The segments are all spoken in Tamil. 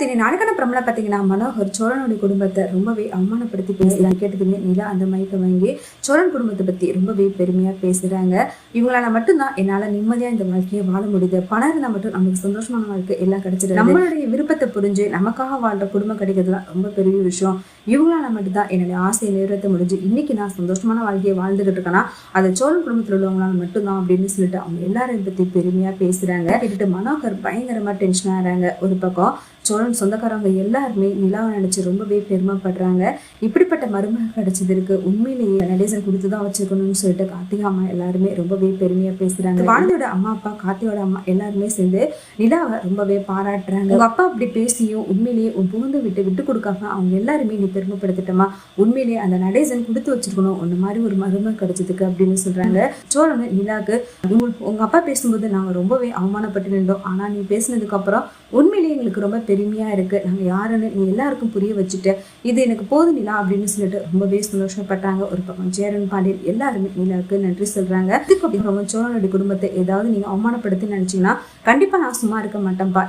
தினி நாளுக்கான பிரமலா பார்த்தீங்கன்னா மனோகர் சோழனுடைய குடும்பத்தை ரொம்பவே அவமானப்படுத்தி பேசுறாங்க. கேட்டதுமே நிலா அந்த மைக்கை வாங்கி சோழன் குடும்பத்தை பத்தி ரொம்பவே பெருமையா பேசுறாங்க. இவங்களால மட்டும்தான் என்னால நிம்மதியா இந்த வாழ்க்கையை வாழ முடியுது, பணம் இருந்தா மட்டும் நமக்கு சந்தோஷமான வாழ்க்கை எல்லாம் கிடைச்சிடும், நம்மளுடைய விருப்பத்தை புரிஞ்சு நமக்காக வாழ்ற குடும்பம் கிடைக்கிறதுலாம் ரொம்ப பெரிய விஷயம். இவங்களால மட்டும்தான் என்னுடைய ஆசையை நிறைவேற்ற முடிஞ்சு இன்னைக்கு நான் சந்தோஷமான வாழ்க்கையை வாழ்ந்துகிட்டு இருக்கேன்னா அது சோழன் குடும்பத்தில் உள்ளவங்களால மட்டும்தான் அப்படின்னு சொல்லிட்டு அவங்க எல்லாரையும் பத்தி பெருமையா பேசுறாங்க. கேட்டுட்டு மனோகர் பயங்கரமா டென்ஷன் ஆகிறாங்க. ஒரு பக்கம் சோழன் சொந்தக்காரங்க எல்லாருமே நிலாவை நினைச்சு ரொம்பவே பெருமைப்படுறாங்க. இப்படிப்பட்ட மருமக கிடைச்சதற்கு உண்மையிலேயே நடேசன் கொடுத்துதான் வச்சிருக்கணும்னு சொல்லிட்டு கார்த்திகா அம்மா எல்லாருமே ரொம்பவே பெருமையா பேசுறாங்க. வானதியோட அம்மா அப்பா கார்த்தியோட அம்மா எல்லாருமே சேர்ந்து நிலாவை ரொம்பவே பாராட்டுறாங்க. உங்க அப்பா அப்படி பேசியும் உண்மையிலேயே உன் புகுந்து விட்டு கொடுக்காம அவங்க எல்லாருமே நீ பெருமைப்படுத்திட்டமா, உண்மையிலேயே அந்த நடேசன் கொடுத்து வச்சிருக்கணும் உன்ன மாதிரி ஒரு மருமக கிடைச்சதுக்கு அப்படின்னு சொல்றாங்க. சோழன் நிலாக்கு உங்க அப்பா பேசும்போது நாங்க ரொம்பவே அவமானப்பட்டு நின்றோம், ஆனா நீ பேசினதுக்கு அப்புறம் உண்மையிலேயே எங்களுக்கு ரொம்ப பெருமையா இருக்கு, நாங்க யாருன்னு நீ எல்லாருக்கும் புரிய வச்சுட்டு இது எனக்கு போதும் நிலா அப்படின்னு சொல்லிட்டு ரொம்பவே சந்தோஷப்பட்டாங்க. ஒரு பக்கம் சேரன் பாண்டியன் எல்லாருமே நிலாவுக்கு நன்றி சொல்றாங்க. இதுக்கு அப்புறம் சோழனுடைய குடும்பத்தை ஏதாவது நீங்க அவமானப்படுத்தி நினைச்சீங்கன்னா கண்டிப்பா நான் சும்மா இருக்க மாட்டேன்ப்பா,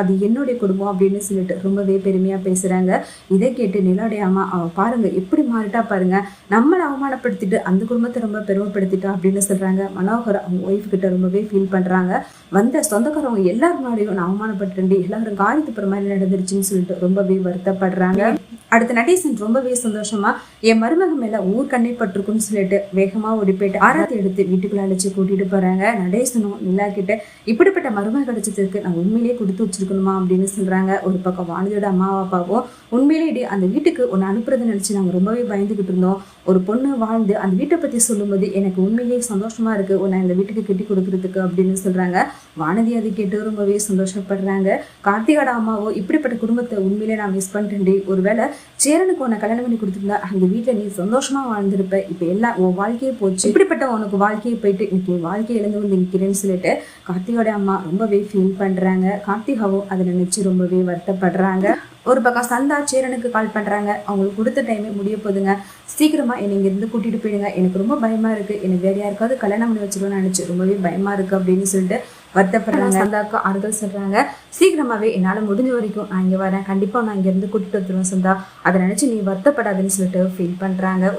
அது என்னுடைய குடும்பம் அப்படின்னு சொல்லிட்டு ரொம்பவே பெருமையா பேசுறாங்க. இதை கேட்டு நிலாவுடைய அம்மா அவ பாருங்க எப்படி மாறிட்டா பாருங்க, நம்மளை அவமானப்படுத்திட்டு அந்த குடும்பத்தை ரொம்ப பெருமைப்படுத்திட்டா அப்படின்னு சொல்றாங்க. மனோகர் அவங்க ஒய்ஃப் கிட்ட ரொம்பவே ஃபீல் பண்றாங்க. வந்த சொந்தக்காரவங்க எல்லாரும் முன்னாடியும் நான் அவமானப்பட்டு எல்லாரும் காரியத்து போற மாதிரி நடந்துருச்சுன்னு சொல்லிட்டு ரொம்பவே வருத்தப்படுறாங்க. அடுத்த நடேசன் ரொம்பவே சந்தோஷமா என் மருமக மேல ஊர் கண்ணை பட்டிருக்குன்னு சொல்லிட்டு வேகமா ஓடி போயிட்டு ஆராத்தி எடுத்து வீட்டுக்குள்ள அழைச்சு கூட்டிட்டு போறாங்க. நடேசனும் நிலா கிட்ட இப்படிப்பட்ட மருமக கிடைச்சதுக்கு நான் உண்மையிலேயே கொடுத்து வச்சிருக்கணுமா அப்படின்னு சொல்றாங்க. ஒரு பக்கம் வானதியோட அம்மா அப்பாவும் உண்மையிலேயே அந்த வீட்டுக்கு ஒன்னு அனுப்புறதை நினைச்சு நாங்க ரொம்பவே பயந்துகிட்டு இருந்தோம், ஒரு பொண்ணு வாழ்ந்து அந்த வீட்டை பத்தி சொல்லும்போது எனக்கு உண்மையிலேயே சந்தோஷமா இருக்கு உன்னை இந்த வீட்டுக்கு கட்டி கொடுக்கறதுக்கு அப்படின்னு சொல்றாங்க. வானதி அதை கேட்டு ரொம்பவே சந்தோஷப்படுறாங்க. கார்த்திகோட அம்மாவோ இப்படிப்பட்ட குடும்பத்தை உண்மையிலே நான் மிஸ் பண்ணிட்டேன், ஒருவேளை சேரனுக்கு உன்னை கல்யாணம் பண்ணி கொடுத்துருந்தா அந்த வீட்டுல நீ சந்தோஷமா வாழ்ந்திருப்ப, இப்ப எல்லாம் உன் வாழ்க்கையே போச்சு, இப்படிப்பட்ட உனக்கு வாழ்க்கையை போயிட்டு இன்னைக்கு வாழ்க்கையை இழந்து வந்து நிற்கிறேன்னு சொல்லிட்டு கார்த்திகோட அம்மா ரொம்பவே ஃபீல் பண்றாங்க. கார்த்திகாவும் அதை நினைச்சு ரொம்பவே வருத்தப்படுறாங்க. ஒரு பக்கம் சந்தா சேரனுக்கு கால் பண்றாங்க. அவங்களுக்கு கொடுத்த டைமே முடிய போதுங்க, சீக்கிரமா என்னை இங்க இருந்து கூட்டிட்டு போயிடுங்க, எனக்கு ரொம்ப பயமா இருக்கு, எனக்கு வேற யாருக்காவது கல்யாணம் பண்ணி வச்சிருவோம்னு நினைச்சு ரொம்பவே பயமா இருக்கு அப்படின்னு சொல்லிட்டு வருத்தப்படுறாங்க. சந்தாக்கு ஆறுதல் சொல்றாங்க. சீக்கிரமாவே என்னால முடிஞ்ச வரைக்கும் நான் இங்க வரேன், கண்டிப்பா நான் இங்க இருந்து கூட்டிட்டு வந்துருவேன் சந்தா, அதை நினைச்சு நீ வருத்தப்படாதுன்னு சொல்லிட்டு ஃபீல் பண்றாங்க.